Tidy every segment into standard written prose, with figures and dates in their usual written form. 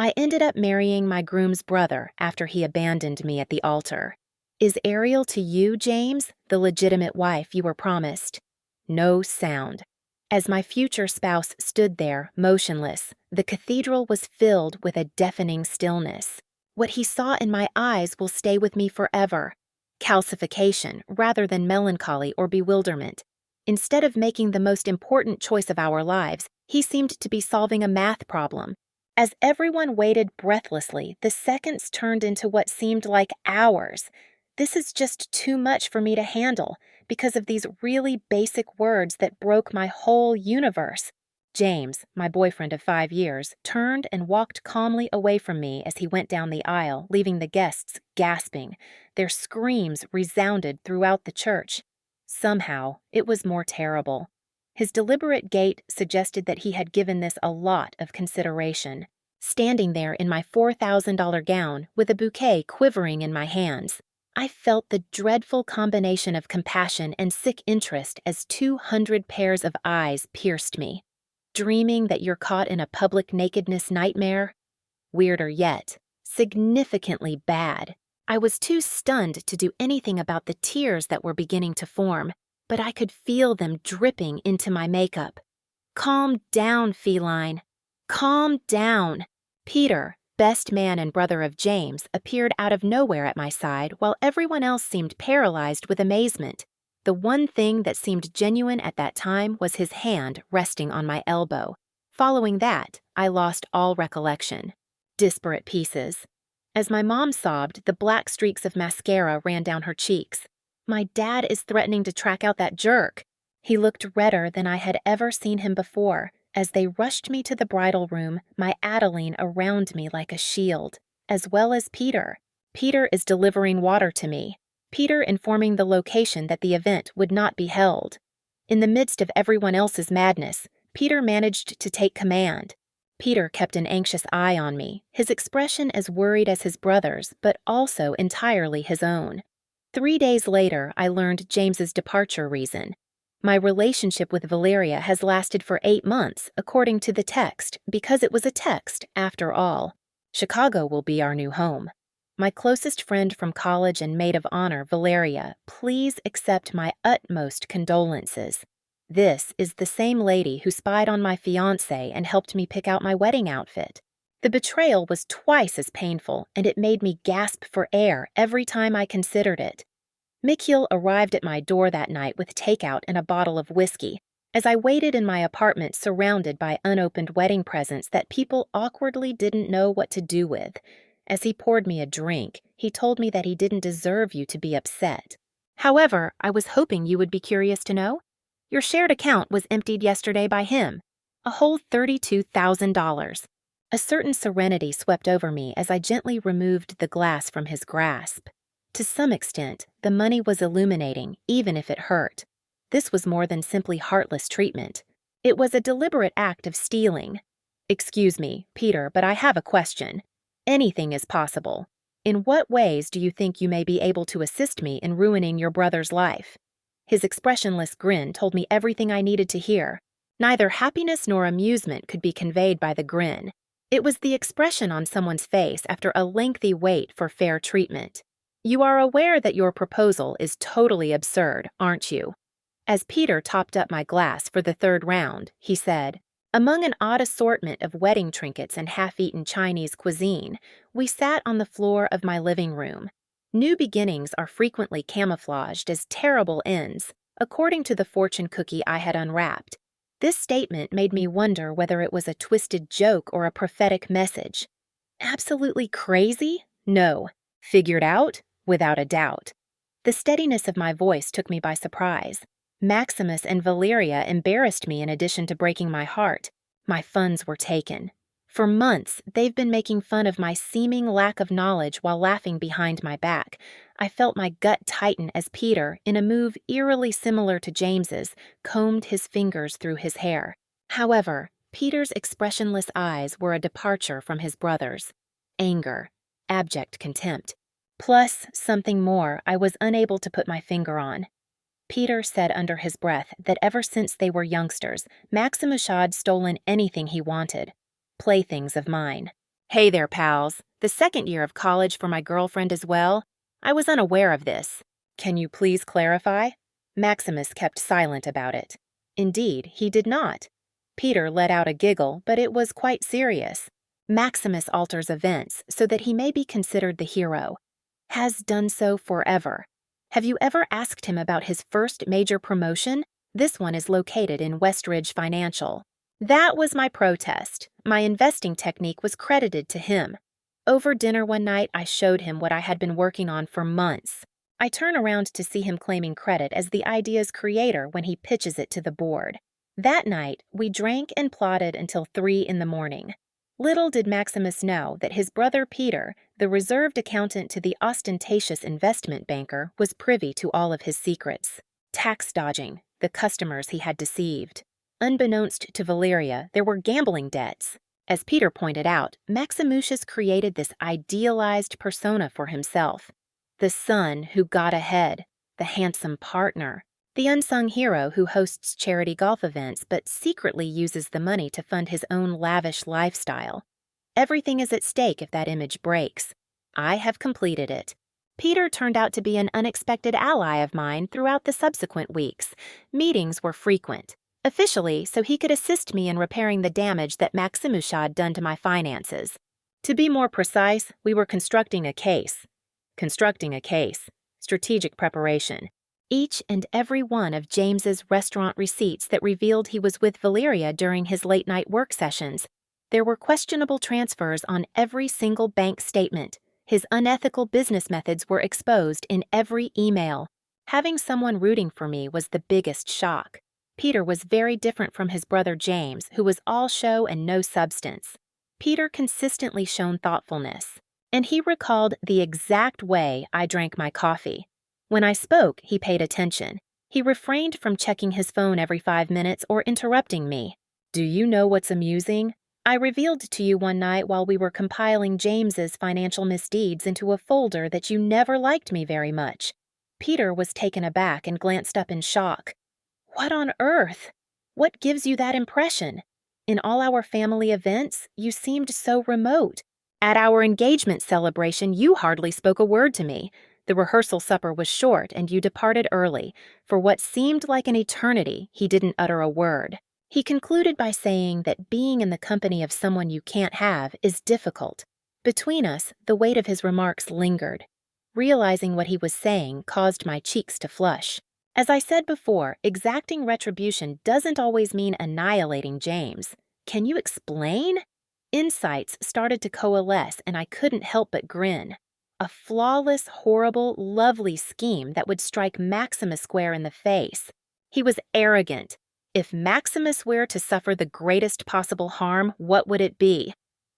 I ended up marrying my groom's brother after he abandoned me at the altar. Is Ariel to you, James, the legitimate wife you were promised? No sound. As my future spouse stood there, motionless, the cathedral was filled with a deafening stillness. What he saw in my eyes will stay with me forever. Calcification rather than melancholy or bewilderment. Instead of making the most important choice of our lives, he seemed to be solving a math problem. As everyone waited breathlessly, the seconds turned into what seemed like hours. This is just too much for me to handle because of these really basic words that broke my whole universe. James, my boyfriend of 5 years, turned and walked calmly away from me as he went down the aisle, leaving the guests gasping. Their screams resounded throughout the church. Somehow, it was more terrible. His deliberate gait suggested that he had given this a lot of consideration. Standing there in my $4,000 gown with a bouquet quivering in my hands, I felt the dreadful combination of compassion and sick interest as 200 pairs of eyes pierced me. Dreaming that you're caught in a public nakedness nightmare? Weirder yet, significantly bad. I was too stunned to do anything about the tears that were beginning to form, but I could feel them dripping into my makeup. Calm down, feline. Calm down. Peter, best man and brother of James, appeared out of nowhere at my side while everyone else seemed paralyzed with amazement. The one thing that seemed genuine at that time was his hand resting on my elbow. Following that, I lost all recollection. Disparate pieces. As my mom sobbed, the black streaks of mascara ran down her cheeks. My dad is threatening to track out that jerk. He looked redder than I had ever seen him before. As they rushed me to the bridal room, my Adeline around me like a shield, as well as Peter. Peter is delivering water to me. Peter informing the location that the event would not be held. In the midst of everyone else's madness, Peter managed to take command. Peter kept an anxious eye on me, his expression as worried as his brother's, but also entirely his own. 3 days later, I learned James's departure reason. My relationship with Valeria has lasted for 8 months, according to the text, because it was a text, after all. Chicago will be our new home. My closest friend from college and maid of honor, Valeria, please accept my utmost condolences. This is the same lady who spied on my fiancé and helped me pick out my wedding outfit. The betrayal was twice as painful, and it made me gasp for air every time I considered it. Mikhail arrived at my door that night with takeout and a bottle of whiskey. As I waited in my apartment surrounded by unopened wedding presents that people awkwardly didn't know what to do with. As he poured me a drink, he told me that he didn't deserve you to be upset. However, I was hoping you would be curious to know. Your shared account was emptied yesterday by him. A whole $32,000. A certain serenity swept over me as I gently removed the glass from his grasp. To some extent, the money was illuminating, even if it hurt. This was more than simply heartless treatment. It was a deliberate act of stealing. Excuse me, Peter, but I have a question. Anything is possible. In what ways do you think you may be able to assist me in ruining your brother's life? His expressionless grin told me everything I needed to hear. Neither happiness nor amusement could be conveyed by the grin. It was the expression on someone's face after a lengthy wait for fair treatment. You are aware that your proposal is totally absurd, aren't you? As Peter topped up my glass for the 3rd round, he said, among an odd assortment of wedding trinkets and half-eaten Chinese cuisine, we sat on the floor of my living room. New beginnings are frequently camouflaged as terrible ends, according to the fortune cookie I had unwrapped. This statement made me wonder whether it was a twisted joke or a prophetic message. Absolutely crazy? No. Figured out? Without a doubt. The steadiness of my voice took me by surprise. Maximus and Valeria embarrassed me in addition to breaking my heart. My funds were taken. For months, they've been making fun of my seeming lack of knowledge while laughing behind my back. I felt my gut tighten as Peter, in a move eerily similar to James's, combed his fingers through his hair. However, Peter's expressionless eyes were a departure from his brother's. Anger, abject contempt. Plus something more I was unable to put my finger on. Peter said under his breath that ever since they were youngsters, Maximus had stolen anything he wanted. Playthings of mine. Hey there, pals. The second year of college for my girlfriend as well. I was unaware of this. Can you please clarify? Maximus kept silent about it. Indeed, he did not. Peter let out a giggle, but it was quite serious. Maximus alters events so that he may be considered the hero. Has done so forever. Have you ever asked him about his first major promotion? This one is located in Westridge Financial. That was my protest. My investing technique was credited to him. Over dinner one night, I showed him what I had been working on for months. I turn around to see him claiming credit as the idea's creator when he pitches it to the board. That night, we drank and plotted until 3 in the morning. Little did Maximus know that his brother Peter, the reserved accountant to the ostentatious investment banker, was privy to all of his secrets. Tax dodging, the customers he had deceived. Unbeknownst to Valeria, there were gambling debts. As Peter pointed out, Maximus created this idealized persona for himself. The son who got ahead, the handsome partner, the unsung hero who hosts charity golf events but secretly uses the money to fund his own lavish lifestyle. Everything is at stake if that image breaks. I have completed it. Peter turned out to be an unexpected ally of mine throughout the subsequent weeks. Meetings were frequent. Officially, so he could assist me in repairing the damage that Maximus had done to my finances. To be more precise, we were constructing a case. Strategic preparation. Each and every one of James's restaurant receipts that revealed he was with Valeria during his late-night work sessions. There were questionable transfers on every single bank statement. His unethical business methods were exposed in every email. Having someone rooting for me was the biggest shock. Peter was very different from his brother James, who was all show and no substance. Peter consistently shown thoughtfulness, and he recalled the exact way I drank my coffee. When I spoke, he paid attention. He refrained from checking his phone every 5 minutes or interrupting me. Do you know what's amusing? I revealed to you one night while we were compiling James's financial misdeeds into a folder that you never liked me very much. Peter was taken aback and glanced up in shock. What on earth? What gives you that impression? In all our family events, you seemed so remote. At our engagement celebration, you hardly spoke a word to me. The rehearsal supper was short, and you departed early. For what seemed like an eternity, he didn't utter a word. He concluded by saying that being in the company of someone you can't have is difficult. Between us, the weight of his remarks lingered. Realizing what he was saying caused my cheeks to flush. As I said before, exacting retribution doesn't always mean annihilating James. Can you explain? Insights started to coalesce, and I couldn't help but grin. A flawless, horrible, lovely scheme that would strike Maximus square in the face. He was arrogant. If Maximus were to suffer the greatest possible harm, what would it be?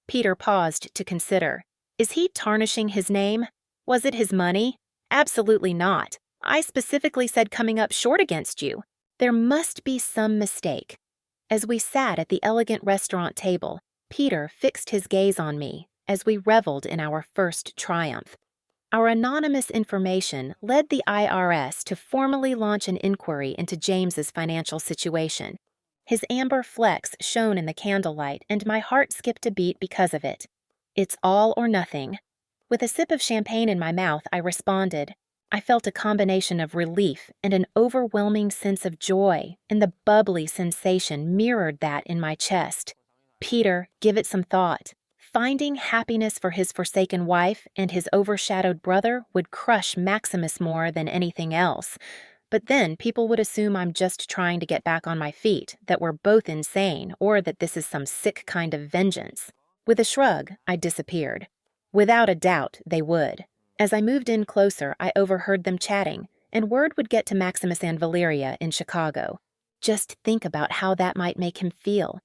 Peter paused to consider. Is he tarnishing his name? Was it his money? Absolutely not. I specifically said coming up short against you. There must be some mistake. As we sat at the elegant restaurant table, Peter fixed his gaze on me as we reveled in our first triumph. Our anonymous information led the IRS to formally launch an inquiry into James's financial situation. His amber flecks shone in the candlelight, and my heart skipped a beat because of it. It's all or nothing. With a sip of champagne in my mouth, I responded. I felt a combination of relief and an overwhelming sense of joy, and the bubbly sensation mirrored that in my chest. Peter, give it some thought. Finding happiness for his forsaken wife and his overshadowed brother would crush Maximus more than anything else. But then people would assume I'm just trying to get back on my feet, that we're both insane, or that this is some sick kind of vengeance. With a shrug, I disappeared. Without a doubt, they would. As I moved in closer, I overheard them chatting, and word would get to Maximus and Valeria in Chicago. Just think about how that might make him feel.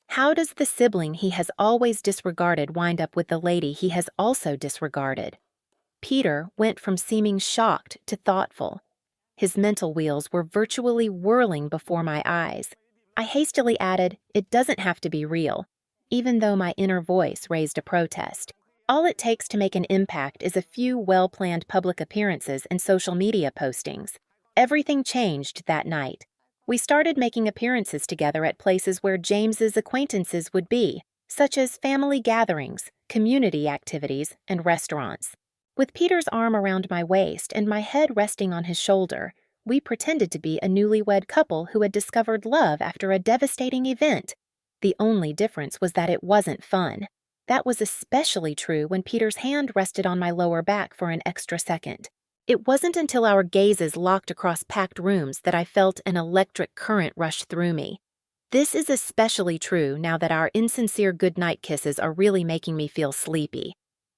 How does the sibling he has always disregarded wind up with the lady he has also disregarded? Peter went from seeming shocked to thoughtful. His mental wheels were virtually whirling before my eyes. I hastily added, it doesn't have to be real, even though my inner voice raised a protest. All it takes to make an impact is a few well-planned public appearances and social media postings. Everything changed that night. We started making appearances together at places where James's acquaintances would be, such as family gatherings, community activities, and restaurants. With Peter's arm around my waist and my head resting on his shoulder, we pretended to be a newlywed couple who had discovered love after a devastating event. The only difference was that it wasn't fun. That was especially true when Peter's hand rested on my lower back for an extra second. It wasn't until our gazes locked across packed rooms that I felt an electric current rush through me. This is especially true now that our insincere goodnight kisses are really making me feel sleepy.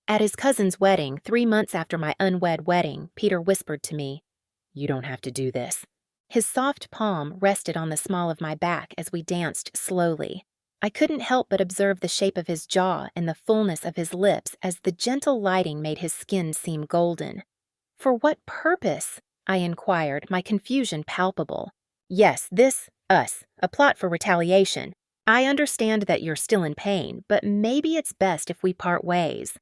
At his cousin's wedding, 3 months after my unwed wedding, Peter whispered to me, "You don't have to do this." His soft palm rested on the small of my back as we danced slowly. I couldn't help but observe the shape of his jaw and the fullness of his lips as the gentle lighting made his skin seem golden. "For what purpose?" I inquired, my confusion palpable. "Yes, us, a plot for retaliation. I understand that you're still in pain, but maybe it's best if we part ways.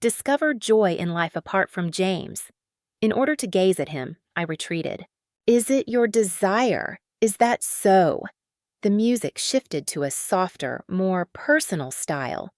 Discover joy in life apart from James." In order to gaze at him, I retreated. "Is it your desire? Is that so?" The music shifted to a softer, more personal style.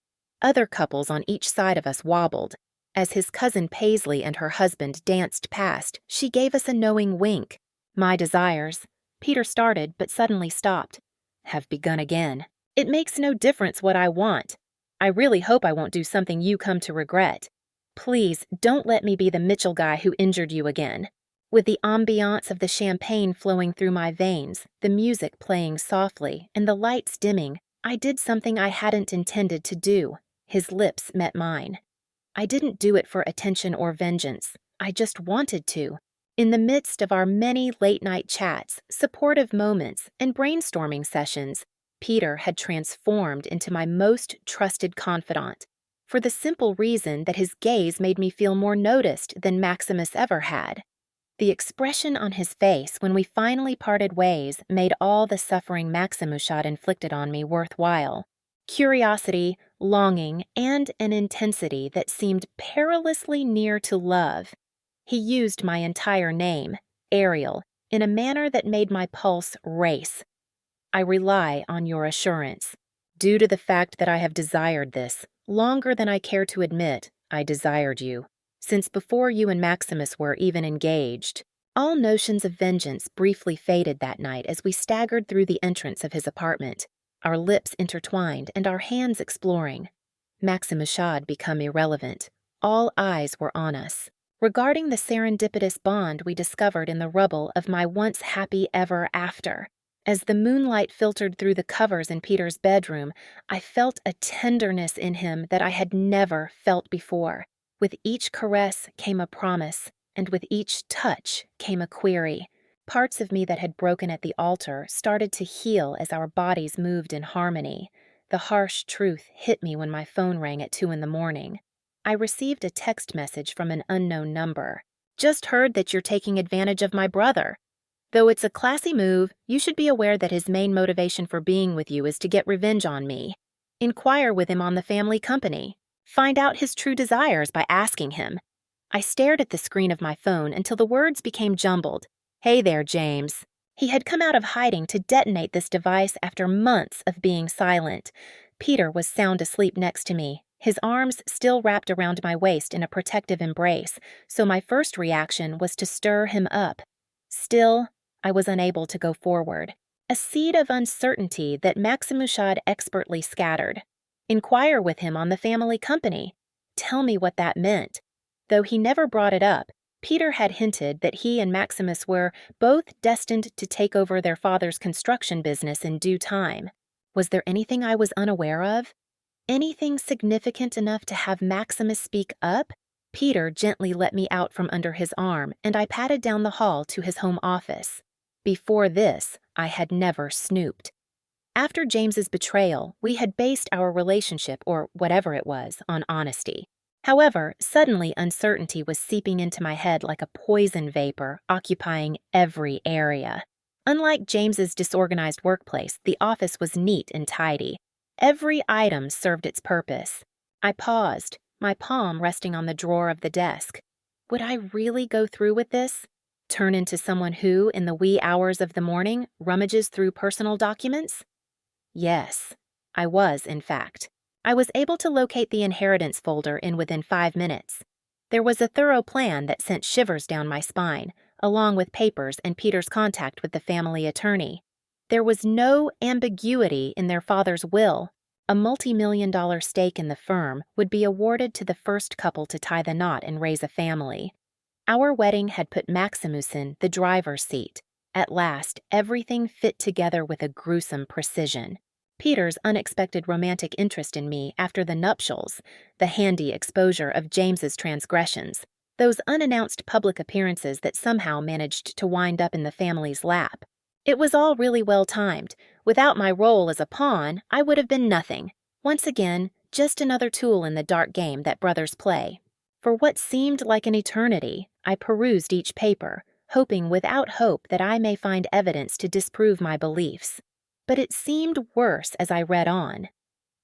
Other couples on each side of us wobbled. As his cousin Paisley and her husband danced past, she gave us a knowing wink. My desires, Peter started but suddenly stopped, have begun again. It makes no difference what I want. I really hope I won't do something you come to regret. Please don't let me be the Mitchell guy who injured you again. With the ambiance of the champagne flowing through my veins, the music playing softly, and the lights dimming, I did something I hadn't intended to do. His lips met mine. I didn't do it for attention or vengeance. I just wanted to. In the midst of our many late-night chats, supportive moments, and brainstorming sessions, Peter had transformed into my most trusted confidant, for the simple reason that his gaze made me feel more noticed than Maximus ever had. The expression on his face when we finally parted ways made all the suffering Maximus had inflicted on me worthwhile. Curiosity, longing, and an intensity that seemed perilously near to love. He used my entire name, Ariel, in a manner that made my pulse race. I rely on your assurance. Due to the fact that I have desired this, longer than I care to admit, I desired you, since before you and Maximus were even engaged. All notions of vengeance briefly faded that night as we staggered through the entrance of his apartment, our lips intertwined and our hands exploring. Maximus had become irrelevant. All eyes were on us. Regarding the serendipitous bond we discovered in the rubble of my once happy ever after. As the moonlight filtered through the covers in Peter's bedroom, I felt a tenderness in him that I had never felt before. With each caress came a promise, and with each touch came a query. Parts of me that had broken at the altar started to heal as our bodies moved in harmony. The harsh truth hit me when my phone rang at 2 a.m. I received a text message from an unknown number. "Just heard that you're taking advantage of my brother. Though it's a classy move, you should be aware that his main motivation for being with you is to get revenge on me. Inquire with him on the family company. Find out his true desires by asking him." I stared at the screen of my phone until the words became jumbled. "Hey there, James." He had come out of hiding to detonate this device after months of being silent. Peter was sound asleep next to me, his arms still wrapped around my waist in a protective embrace, so my first reaction was to stir him up. Still, I was unable to go forward. A seed of uncertainty that Maximus had expertly scattered. Inquire with him on the family company. Tell me what that meant. Though he never brought it up, Peter had hinted that he and Maximus were both destined to take over their father's construction business in due time. Was there anything I was unaware of? Anything significant enough to have Maximus speak up? Peter gently let me out from under his arm, and I padded down the hall to his home office. Before this, I had never snooped. After James's betrayal, we had based our relationship, or whatever it was, on honesty. However, suddenly uncertainty was seeping into my head like a poison vapor, occupying every area. Unlike James's disorganized workplace, the office was neat and tidy. Every item served its purpose. I paused, my palm resting on the drawer of the desk. Would I really go through with this? Turn into someone who, in the wee hours of the morning, rummages through personal documents? Yes, I was, in fact. I was able to locate the inheritance folder in within 5 minutes. There was a thorough plan that sent shivers down my spine, along with papers and Peter's contact with the family attorney. There was no ambiguity in their father's will. A multi-million-dollar stake in the firm would be awarded to the first couple to tie the knot and raise a family. Our wedding had put Maximus in the driver's seat. At last, everything fit together with a gruesome precision. Peter's unexpected romantic interest in me after the nuptials, the handy exposure of James's transgressions, those unannounced public appearances that somehow managed to wind up in the family's lap. It was all really well timed. Without my role as a pawn, I would have been nothing. Once again, just another tool in the dark game that brothers play. For what seemed like an eternity, I perused each paper, hoping without hope that I may find evidence to disprove my beliefs. But it seemed worse as I read on.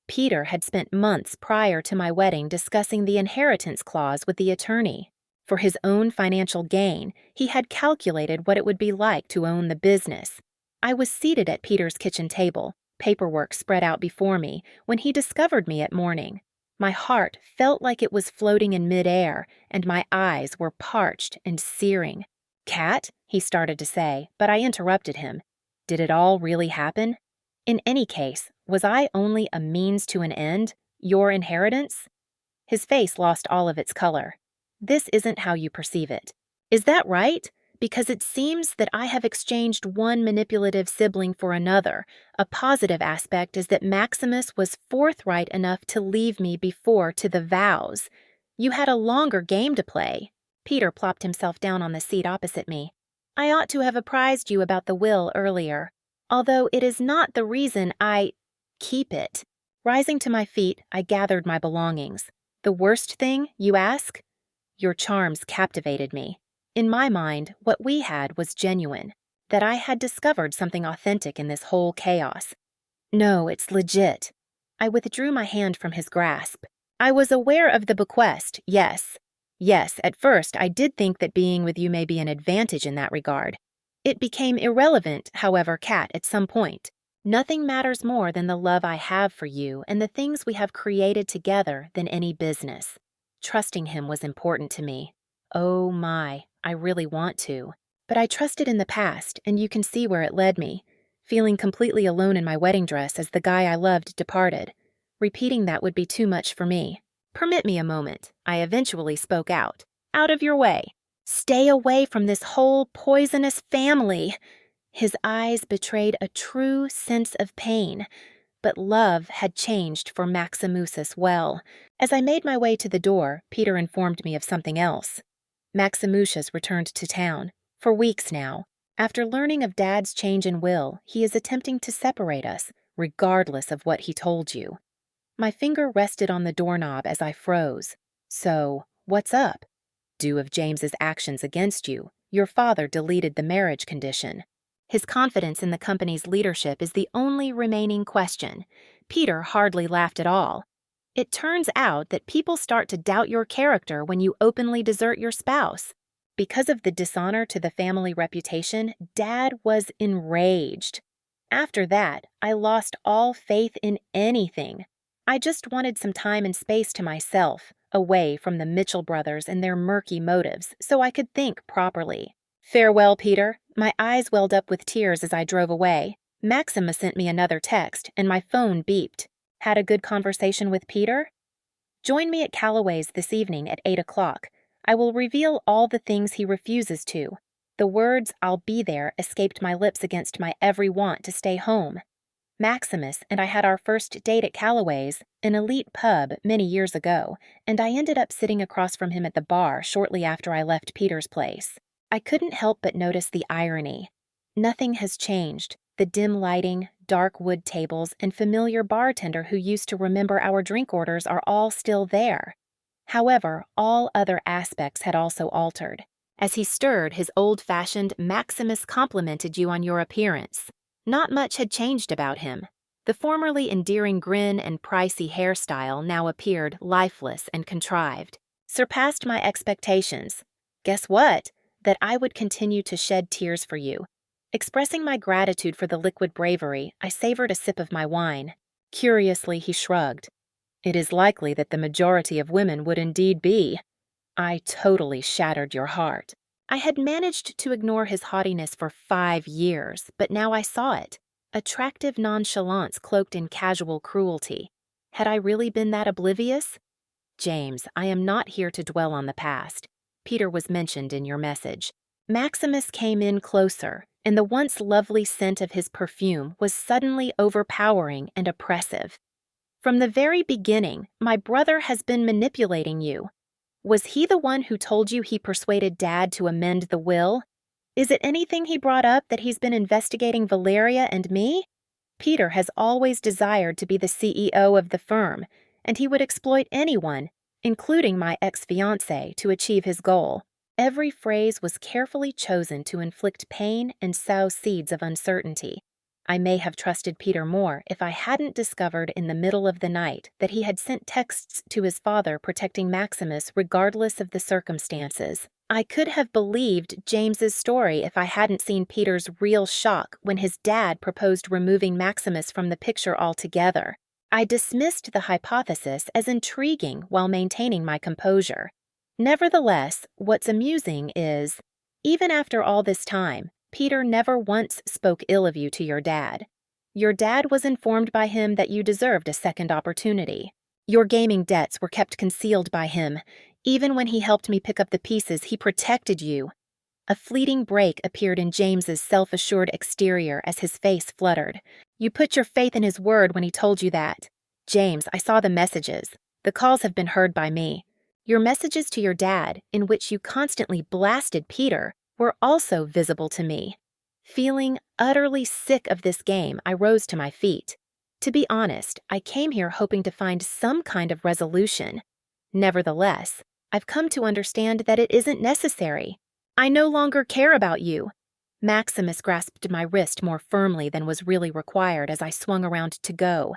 Peter had spent months prior to my wedding discussing the inheritance clause with the attorney. For his own financial gain, he had calculated what it would be like to own the business. I was seated at Peter's kitchen table, paperwork spread out before me, when he discovered me at morning. My heart felt like it was floating in midair, and my eyes were parched and searing. "Kat," he started to say, but I interrupted him. Did it all really happen? In any case, was I only a means to an end? Your inheritance? His face lost all of its color. This isn't how you perceive it. Is that right? Because it seems that I have exchanged one manipulative sibling for another. A positive aspect is that Maximus was forthright enough to leave me before to the vows. You had a longer game to play. Peter plopped himself down on the seat opposite me. I ought to have apprised you about the will earlier, although it is not the reason I keep it. Rising to my feet, I gathered my belongings. The worst thing, you ask? Your charms captivated me. In my mind, what we had was genuine, that I had discovered something authentic in this whole chaos. No, it's legit. I withdrew my hand from his grasp. I was aware of the bequest, yes. Yes, at first I did think that being with you may be an advantage in that regard. It became irrelevant, however, Kat, at some point. Nothing matters more than the love I have for you and the things we have created together than any business. Trusting him was important to me. Oh my, I really want to. But I trusted in the past, and you can see where it led me. Feeling completely alone in my wedding dress as the guy I loved departed. Repeating that would be too much for me. Permit me a moment, I eventually spoke out. Out of your way. Stay away from this whole poisonous family. His eyes betrayed a true sense of pain. But love had changed for Maximus as well. As I made my way to the door, Peter informed me of something else. Maximus returned to town, for weeks now. After learning of Dad's change in will, he is attempting to separate us, regardless of what he told you. My finger rested on the doorknob as I froze. So, what's up? Due of James's actions against you, your father deleted the marriage condition. His confidence in the company's leadership is the only remaining question. Peter hardly laughed at all. It turns out that people start to doubt your character when you openly desert your spouse. Because of the dishonor to the family reputation, Dad was enraged. After that, I lost all faith in anything. I just wanted some time and space to myself, away from the Mitchell brothers and their murky motives, so I could think properly. Farewell, Peter. My eyes welled up with tears as I drove away. Maxima sent me another text, and my phone beeped. Had a good conversation with Peter? Join me at Calloway's this evening at 8 o'clock. I will reveal all the things he refuses to. The words "I'll be there" escaped my lips against my every want to stay home. Maximus and I had our first date at Calloway's, an elite pub, many years ago, and I ended up sitting across from him at the bar shortly after I left Peter's place. I couldn't help but notice the irony. Nothing has changed. The dim lighting, dark wood tables, and familiar bartender who used to remember our drink orders are all still there. However, all other aspects had also altered. As he stirred his old-fashioned Maximus complimented you on your appearance. Not much had changed about him. The formerly endearing grin and pricey hairstyle now appeared lifeless and contrived. Surpassed my expectations. Guess what? That I would continue to shed tears for you. Expressing my gratitude for the liquid bravery, I savored a sip of my wine. Curiously, he shrugged. It is likely that the majority of women would indeed be. I totally shattered your heart. I had managed to ignore his haughtiness for 5 years, but now I saw it. Attractive nonchalance cloaked in casual cruelty. Had I really been that oblivious? James, I am not here to dwell on the past. Peter was mentioned in your message. Maximus came in closer, and the once lovely scent of his perfume was suddenly overpowering and oppressive. From the very beginning, my brother has been manipulating you. Was he the one who told you he persuaded Dad to amend the will? Is it anything he brought up that he's been investigating Valeria and me? Peter has always desired to be the CEO of the firm, and he would exploit anyone, including my ex-fiancé, to achieve his goal. Every phrase was carefully chosen to inflict pain and sow seeds of uncertainty. I may have trusted Peter more if I hadn't discovered in the middle of the night that he had sent texts to his father protecting Maximus regardless of the circumstances. I could have believed James's story if I hadn't seen Peter's real shock when his dad proposed removing Maximus from the picture altogether. I dismissed the hypothesis as intriguing while maintaining my composure. Nevertheless, what's amusing is, even after all this time, Peter never once spoke ill of you to your dad. Your dad was informed by him that you deserved a second opportunity. Your gaming debts were kept concealed by him. Even when he helped me pick up the pieces, he protected you. A fleeting break appeared in James's self-assured exterior as his face fluttered. You put your faith in his word when he told you that. James, I saw the messages. The calls have been heard by me. Your messages to your dad, in which you constantly blasted Peter, were also visible to me. Feeling utterly sick of this game, I rose to my feet. To be honest, I came here hoping to find some kind of resolution. Nevertheless, I've come to understand that it isn't necessary. I no longer care about you. Maximus grasped my wrist more firmly than was really required as I swung around to go.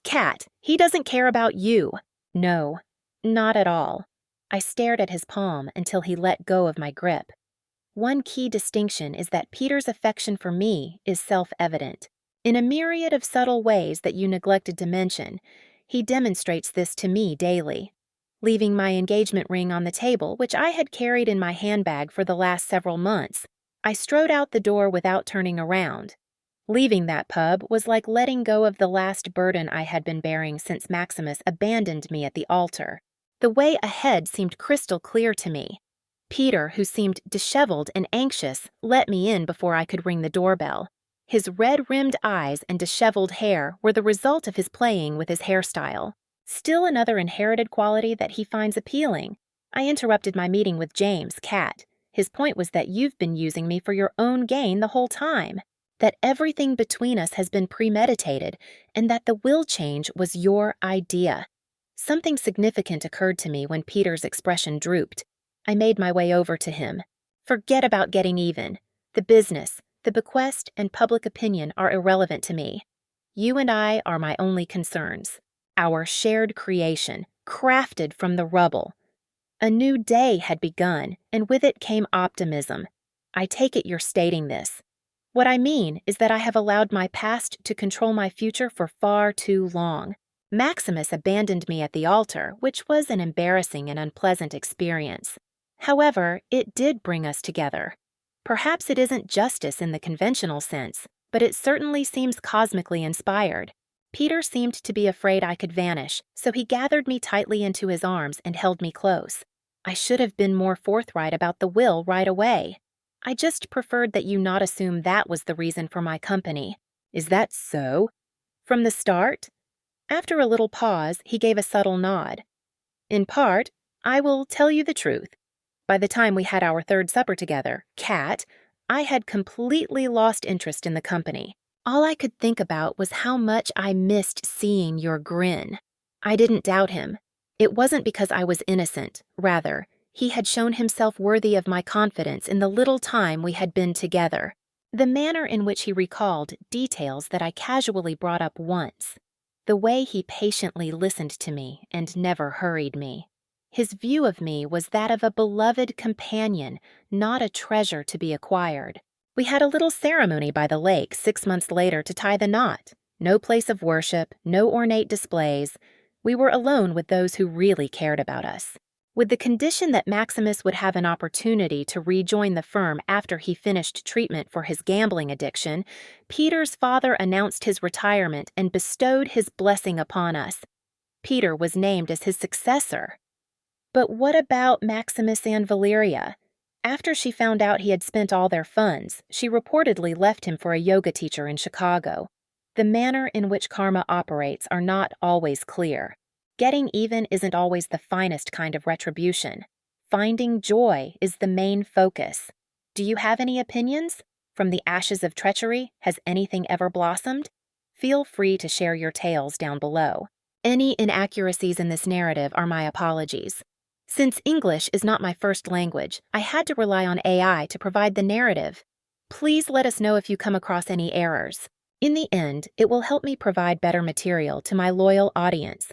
Cat, he doesn't care about you. No, not at all. I stared at his palm until he let go of my grip. One key distinction is that Peter's affection for me is self-evident. In a myriad of subtle ways that you neglected to mention, he demonstrates this to me daily. Leaving my engagement ring on the table, which I had carried in my handbag for the last several months, I strode out the door without turning around. Leaving that pub was like letting go of the last burden I had been bearing since Maximus abandoned me at the altar. The way ahead seemed crystal clear to me. Peter, who seemed disheveled and anxious, let me in before I could ring the doorbell. His red-rimmed eyes and disheveled hair were the result of his playing with his hairstyle. Still another inherited quality that he finds appealing. I interrupted my meeting with James, Cat. His point was that you've been using me for your own gain the whole time, that everything between us has been premeditated, and that the will change was your idea. Something significant occurred to me when Peter's expression drooped. I made my way over to him. Forget about getting even. The business, the bequest, and public opinion are irrelevant to me. You and I are my only concerns. Our shared creation, crafted from the rubble. A new day had begun, and with it came optimism. I take it you're stating this. What I mean is that I have allowed my past to control my future for far too long. Maximus abandoned me at the altar, which was an embarrassing and unpleasant experience. However, it did bring us together. Perhaps it isn't justice in the conventional sense, but it certainly seems cosmically inspired. Peter seemed to be afraid I could vanish, so he gathered me tightly into his arms and held me close. I should have been more forthright about the will right away. I just preferred that you not assume that was the reason for my company. Is that so? From the start? After a little pause, he gave a subtle nod. In part, I will tell you the truth. By the time we had our third supper together, Cat, I had completely lost interest in the company. All I could think about was how much I missed seeing your grin. I didn't doubt him. It wasn't because I was innocent. Rather, he had shown himself worthy of my confidence in the little time we had been together. The manner in which he recalled details that I casually brought up once. The way he patiently listened to me and never hurried me. His view of me was that of a beloved companion, not a treasure to be acquired. We had a little ceremony by the lake 6 months later to tie the knot. No place of worship, no ornate displays, We were alone with those who really cared about us. With the condition that Maximus would have an opportunity to rejoin the firm after he finished treatment for his gambling addiction, Peter's father announced his retirement and bestowed his blessing upon us. Peter was named as his successor. But what about Maximus and Valeria? After she found out he had spent all their funds, she reportedly left him for a yoga teacher in Chicago. The manner in which karma operates are not always clear. Getting even isn't always the finest kind of retribution. Finding joy is the main focus. Do you have any opinions? From the ashes of treachery, has anything ever blossomed? Feel free to share your tales down below. Any inaccuracies in this narrative are my apologies. Since English is not my first language, I had to rely on AI to provide the narrative. Please let us know if you come across any errors. In the end, it will help me provide better material to my loyal audience.